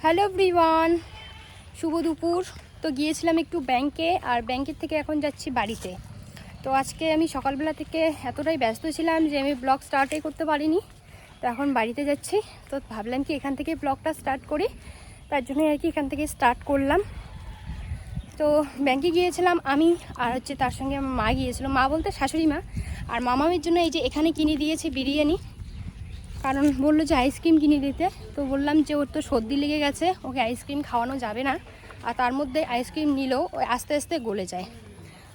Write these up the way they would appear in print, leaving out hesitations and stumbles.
Hello everyone, শুভ দুপুর। তো গিয়েছিলাম একটু ব্যাংকে, আর ব্যাংকের থেকে এখন যাচ্ছি বাড়িতে। তো আজকে আমি সকালবেলা থেকে এতটাই ব্যস্ত ছিলাম যে আমি ব্লগ স্টার্টই করতে পারিনি। তো এখন বাড়িতে যাচ্ছি, তো ভাবলাম কি এখান থেকে ব্লগটা স্টার্ট করি, তার জন্যই আর কি এখান থেকে স্টার্ট করলাম। তো ব্যাংকে গিয়েছিলাম আমি, আর তার সঙ্গে আমার মা গিয়েছিল, মা বলতে শাশুড়ি মা। আর মামামের জন্য এই যে এখানে কিনে দিয়েছে বিরিয়ানি, কারণ বললো যে আইসক্রিম কিনে দিতে। তো বললাম যে ওর তো সর্দি লেগে গেছে, ওকে আইসক্রিম খাওয়ানো যাবে না, আর তার মধ্যে আইসক্রিম নিলেও ওই আস্তে আস্তে গলে যায়।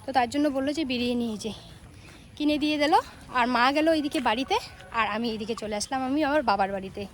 তো তার জন্য বললো যে বিরিয়ানি এই যে কিনে দিয়ে দিল। আর মা গেল এইদিকে বাড়িতে, আর আমি এইদিকে চলে আসলাম আমি আমার বাবার বাড়িতে।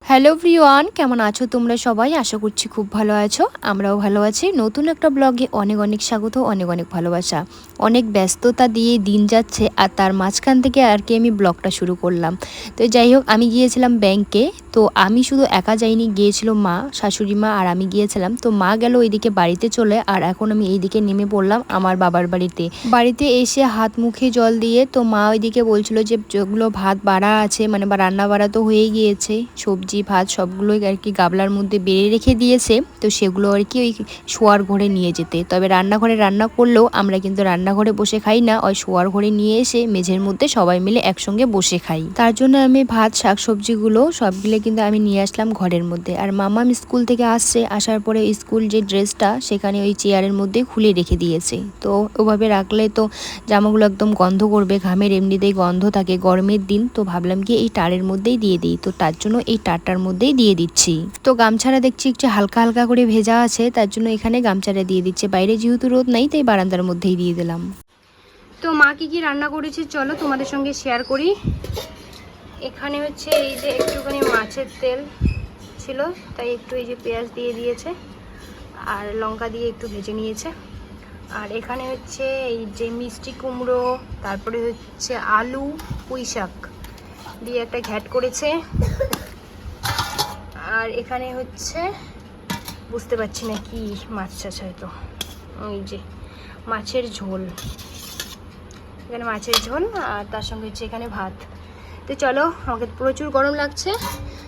হ্যালো এভরিওয়ান, কেমন আছো তোমরা সবাই? আশা করছি খুব ভালো আছো, আমরাও ভালো আছি। নতুন একটা ব্লগে অনেক অনেক স্বাগত, অনেক অনেক ভালোবাসা। অনেক ব্যস্ততা দিয়ে দিন যাচ্ছে, আর তার মাঝখান থেকে আর কি আমি ব্লগটা শুরু করলাম। তো যাই হোক, আমি গিয়েছিলাম ব্যাংকে। তো আমি শুধু একা যাইনি, গিয়েছিল মা, শাশুড়ি মা আর আমি গিয়েছিলাম। তো মা গেল ওইদিকে বাড়িতে চলে, আর এখন আমি এইদিকে নেমে পড়লাম আমার বাবার বাড়িতে। বাড়িতে এসে হাত মুখে জল দিয়ে, তো মা ওইদিকে বলছিল যে যেগুলো ভাত বাড়া আছে, মানে বা রান্না বাড়া তো হয়ে গিয়েছে, সবজি ভাত সবগুলোই আর কি গাবলার মধ্যে বেড়ে রেখে দিয়েছে। তো সেগুলো আর কি ওই শোয়ার ঘরে নিয়ে যেতে। তবে রান্নাঘরে রান্না করলেও আমরা কিন্তু রান্নাঘরে বসে খাই না, ওই শোয়ার ঘরে নিয়ে এসে মেঝের মধ্যে সবাই মিলে একসঙ্গে বসে খাই। তার জন্য আমি ভাত শাকসবজিগুলো সবগুলো কিন্তু আমি নিয়ে আসলাম ঘরের মধ্যে। আর মামাম স্কুল থেকে আসছে, আসার পরে স্কুল যে ড্রেসটা সেখানে ওই চেয়ারের মধ্যে খুলে রেখে দিয়েছে। তো ওভাবে রাখলে তো জামাগুলো একদম গন্ধ করবে, ঘামের এমনিতেই গন্ধ থাকে গরমের দিন। তো ভাবলাম কি এই টারের মধ্যেই দিয়ে দিই, তো তার জন্য এই টারটার মধ্যেই দিয়ে দিচ্ছি। তো গামছাটা দেখছি একটু হালকা হালকা করে ভেজা আছে, তার জন্য এখানে গামছাটা দিয়ে দিচ্ছে। বাইরে যেহেতু রোদ নাই, তাই বারান্দার মধ্যেই দিয়ে দিলাম। তো মা কি কি রান্না করেছে চলো তোমাদের সঙ্গে শেয়ার করি। এখানে হচ্ছে এই যে একটুখানি মাছের তেল ছিল, তাই একটু এই যে পেঁয়াজ দিয়ে দিয়েছে আর লঙ্কা দিয়ে একটু ভেজে নিয়েছে। আর এখানে হচ্ছে এই যে মিষ্টি কুমড়ো, তারপরে হচ্ছে আলু, পুঁই শাক দিয়ে একটা ঘ্যাট করেছে। আর এখানে হচ্ছে বুঝতে পারছি না কি মাছ চাষ, হয়তো ওই যে মাছের ঝোল, এখানে মাছের ঝোল আর তার সঙ্গে হচ্ছে এখানে ভাত। তো চলো, আমাকে প্রচুর গরম লাগছে,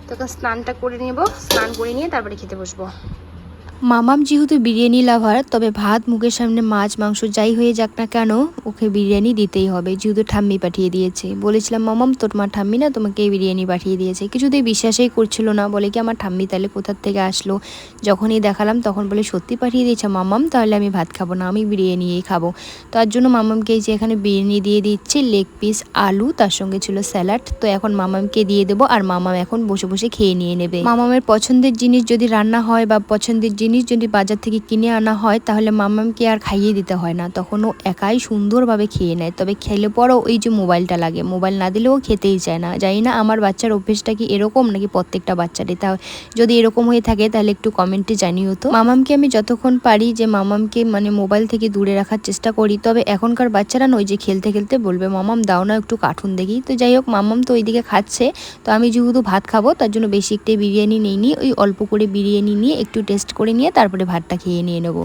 তখন স্নানটা করে নেব, স্নান করে নিয়ে তারপরে খেতে বসবো। মামাম যেহেতু বিরিয়ানি লাভার, তবে ভাত মুখের সামনে মাছ মাংস যাই হয়ে যাক না কেন, ওকে বিরিয়ানি দিতেই হবে, যেহেতু ঠাম্মি পাঠিয়ে দিয়েছে। বলেছিলাম মামাম তোমার ঠাম্মি না তোমাকে এই বিরিয়ানি পাঠিয়ে দিয়েছে, কিছুতেই বিশ্বাসই করছিল না, বলে কি আমার ঠাম্মি তাহলে কোথার থেকে আসলো। যখনই দেখালাম তখন বলে সত্যি পাঠিয়ে দিয়েছে মামাম, তাহলে আমি ভাত খাবো না, আমি বিরিয়ানিই খাবো। তার জন্য মামামকে এই যে এখানে বিরিয়ানি দিয়ে দিচ্ছি, লেগ পিস আলু, তার সঙ্গে ছিল স্যালাড। তো এখন মামামকে দিয়ে দেবো, আর মামাম এখন বসে বসে খেয়ে নিয়ে নেবে। মামামের পছন্দের জিনিস যদি রান্না হয় বা পছন্দের জিনিস যদি বাজার থেকে কিনে আনা হয়, তাহলে মামামকে আর খাইয়ে দিতে হয় না, তখন ও একাই সুন্দরভাবে খেয়ে নেয়। তবে খেলে পরও ওই যে মোবাইলটা লাগে, মোবাইল না দিলেও খেতেই চায় না। জানি না আমার বাচ্চার অভ্যেসটা কি এরকম নাকি প্রত্যেকটা বাচ্চারই, তা যদি এরকম হয়ে থাকে তাহলে একটু কমেন্টে জানিও তো। মামামকে আমি যতক্ষণ পারি যে মামামকে মানে মোবাইল থেকে দূরে রাখার চেষ্টা করি, তবে এখনকার বাচ্চারা নয় যে খেলতে খেলতে বলবে মামাম দাও না একটু কার্টুন দেখি। তো যাই হোক, মামাম তো ওইদিকে খাচ্ছে, তো আমি যেহেতু ভাত খাবো তার জন্য বেশি একটা বিরিয়ানি নিইনি, ওই অল্প করে বিরিয়ানি নিয়ে একটু টেস্ট করে নিয়ে তারপরে ভাতটা খেয়ে নিয়ে নেবো।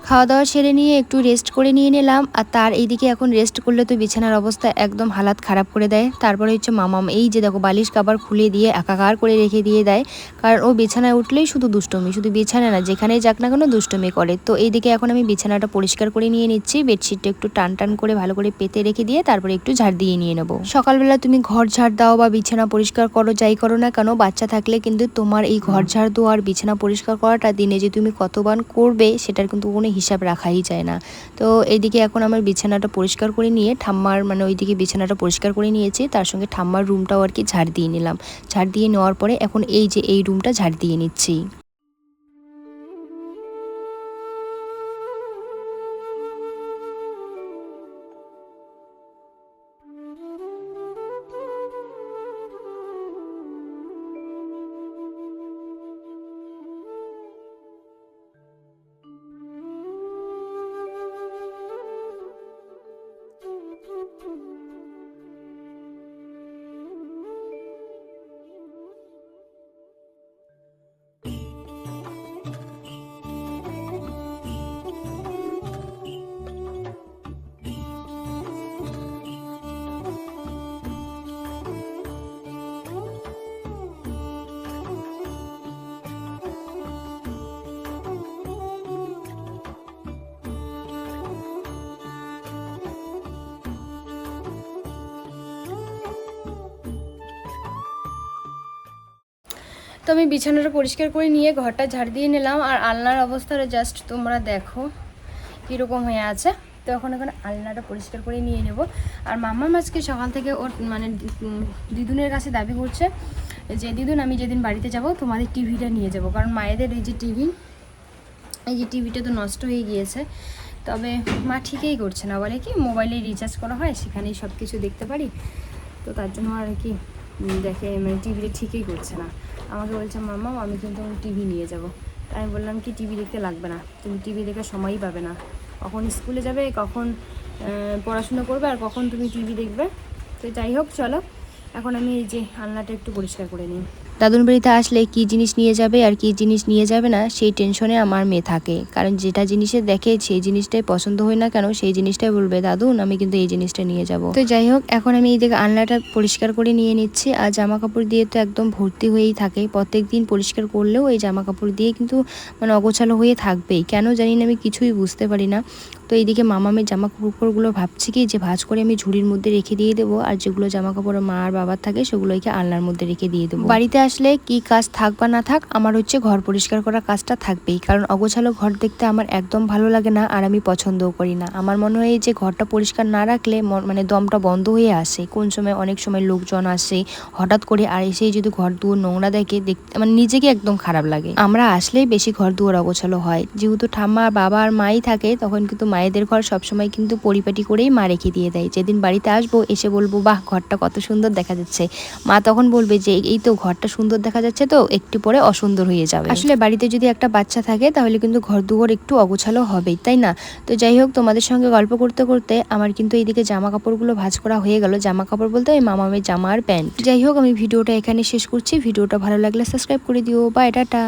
খাওয়া দাওয়া সেরে নিয়ে একটু রেস্ট করে নিয়ে নিলাম। আর তার এইদিকে এখন রেস্ট করলে তো বিছানার অবস্থা একদম হালাত খারাপ করে দেয়। তারপরে হচ্ছে মামাম এই যে দেখো বালিশ কাবার খুলে দিয়ে একাকার করে রেখে দিয়ে দেয়, কারণ ও বিছানায় উঠলেই শুধু দুষ্টমি, শুধু বিছানা না যেখানেই যাক না কেন দুষ্টমি করে। তো এইদিকে এখন আমি বিছানাটা পরিষ্কার করে নিয়ে নিচ্ছি, বেডশিটটা একটু টান টান করে ভালো করে পেতে রেখে দিয়ে তারপরে একটু ঝাড় দিয়ে নিয়ে নেবো। সকালবেলা তুমি ঘর ঝাড় দাও বা বিছানা পরিষ্কার করো, যাই করো না কেন, বাচ্চা থাকলে কিন্তু তোমার এই ঘর ঝাড় দেওয়া আর বিছানা পরিষ্কার করাটা দিনে যে তুমি কতবার করবে সেটার কিন্তু কোনো হিসাব রাখাই যায় না। তো এইদিকে এখন আমার বিছানাটা পরিষ্কার করে নিয়ে ঠাম্মার মানে ওইদিকে বিছানাটা পরিষ্কার করে নিয়েছি, তার সঙ্গে ঠাম্মার রুমটাও আর কি ঝাড় দিয়ে নিলাম। ঝাড় দিয়ে নেওয়ার পরে এখন এই যে এই রুমটা ঝাড় দিয়ে নিচ্ছি। তো আমি বিছানাটা পরিষ্কার করে নিয়ে ঘরটা ঝাড় দিয়ে নিলাম, আর আলনার অবস্থাটা জাস্ট তোমরা দেখো কীরকম হয়ে আছে। তো এখন আলনাটা পরিষ্কার করে নিয়ে নেব। আর মাম্মা আজকে সকাল থেকে ওর মানে দিদুনের কাছে দাবি করছে যে দিদুন আমি যেদিন বাড়িতে যাব তোমাদের টিভিটা নিয়ে যাব, কারণ মায়েদের এই যে টিভিটা তো নষ্ট হয়ে গিয়েছে। তবে মা ঠিকই করছে না, বলে কি মোবাইলে রিচার্জ করা হয়, সেখানেই সব কিছু দেখতে পারি। তো তার জন্য আর কি দেখে মানে টিভিটা ঠিকই করছে না। আমাকে বলছে মাম্মা আমি কিন্তু টিভি নিয়ে যাব। আমি বললাম কি টিভি দেখতে লাগবে না, তুমি টিভি দেখার সময়ই পাবে না, কখন স্কুলে যাবে, কখন পড়াশোনা করবে, আর কখন তুমি টিভি দেখবে। তো যাই হোক চলো, এখন আমি এই যে আলনাটা একটু পরিষ্কার করে নিই। দাদুর বাড়িতে আসলে কি জিনিস নিয়ে যাবে আর কি জিনিস নিয়ে যাবে না সেই টেনশনে আমার মেয়ে থাকে, কারণ যেটা জিনিসে দেখে সেই জিনিসটাই পছন্দ হয় না কেন সেই জিনিসটাই বলবে দাদুন আমি কিন্তু এই জিনিসটা নিয়ে যাব। তো যাই হোক এখন আমি এই দিকে আলনাটা পরিষ্কার করে নিয়ে নিচ্ছি। আর জামা কাপড় দিয়ে তো একদম ভর্তি হয়েই থাকে, প্রত্যেক দিন পরিষ্কার করলেও এই জামা কাপড় দিয়ে কিন্তু মানে অগোছালো হয়ে থাকবেই, কেন জানি না আমি কিছুই বুঝতে পারি না। তো এইদিকে মামামের জামা কাপড়গুলো ভাবছি কি যে ভাঁজ করে আমি ঝুড়ির মধ্যে রেখে দিয়ে দেবো, আর যেগুলো জামা কাপড় মা আর বাবার থাকে সেগুলোকে আলনার মধ্যে রেখে দিয়ে দেবো। বাড়িতে আসলে কি কাজ থাক বা না থাক আমার হচ্ছে ঘর পরিষ্কার করার কাজটা থাকবেই, কারণ অগোছালো ঘর দেখতে আমার একদম ভালো লাগে না, আর আমি পছন্দও করি না। আমার মনে হয় যে ঘরটা পরিষ্কার না রাখলে মানে দমটা বন্ধ হয়ে আসে, কোন সময় অনেক সময় লোকজন আসে হঠাৎ করে, আর এসেই যদি ঘর দুয়ার নোংরা দেখে দেখতে মানে নিজেকে একদম খারাপ লাগে। আমরা আসলেই বেশি ঘর দুয়ার অগোছালো হয়, যেহেতু ঠাম্মা বাবা আর মাই থাকে তখন কিন্তু মায়েদের ঘর সবসময় কিন্তু পরিপাটি করেই মা রেখে দিয়ে দেয়। যেদিন বাড়িতে আসবো এসে বলবো বাহ ঘরটা কত সুন্দর দেখা যাচ্ছে, মা তখন বলবে যে এই তো ঘরটা সুন্দর দেখা যাচ্ছে তো একটু পরে অসুন্দর হয়ে যাবে। আসলে বাড়িতে যদি একটা বাচ্চা থাকে তাহলে কিন্তু ঘর দুয়ার একটু অগোছালো হবেই, তাই না? তো যাই হোক তোমাদের সঙ্গে গল্প করতে করতে আমার কিন্তু এইদিকে জামা কাপড়গুলো ভাঁজ করা হয়ে গেল। জামা কাপড় বলতে ওই মামামের জামা আর প্যান্ট। যাই হোক আমি ভিডিওটা এখানে শেষ করছি। ভিডিওটা ভালো লাগলে সাবস্ক্রাইব করে দিও। Bye tata.